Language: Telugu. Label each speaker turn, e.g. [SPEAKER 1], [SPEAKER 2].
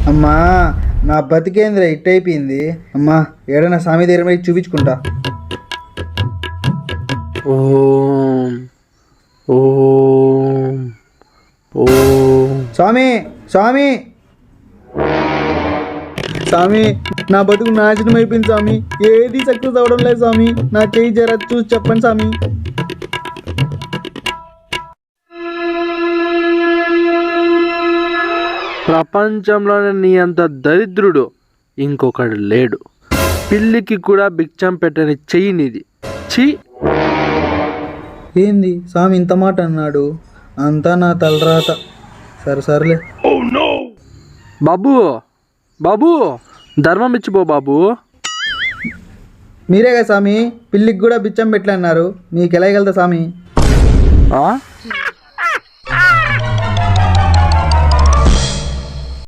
[SPEAKER 1] అమ్మా నా బతికేంద్ర ఇట్టయిపోయింది. అమ్మా ఏడైనా స్వామి దగ్గర పోయి చూపించుకుంటా.
[SPEAKER 2] ఓం ఓం ఓం.
[SPEAKER 1] స్వామి స్వామి స్వామి నా బతుకు నాశనం అయిపోయింది స్వామి. ఏది సక్సెస్ అవడం లేదు స్వామి. నా చేయి జర చూసి చెప్పండి స్వామి.
[SPEAKER 2] ప్రపంచంలోనే నీ అంత దరిద్రుడు ఇంకొకడు లేడు. పిల్లికి కూడా భిక్షం పెట్టని చెయ్యి నీది. ఛీ.
[SPEAKER 1] ఏంది స్వామి ఇంత మాట అన్నాడు? అంతా నా తలరాత. సరేలే.
[SPEAKER 2] బాబు బాబు ధర్మం ఇచ్చిపో బాబు.
[SPEAKER 1] మీరే కదా స్వామి పిల్లికి కూడా బిచ్చం పెట్టలే అన్నారు. మీకు ఎలా వెళ్తా స్వామి?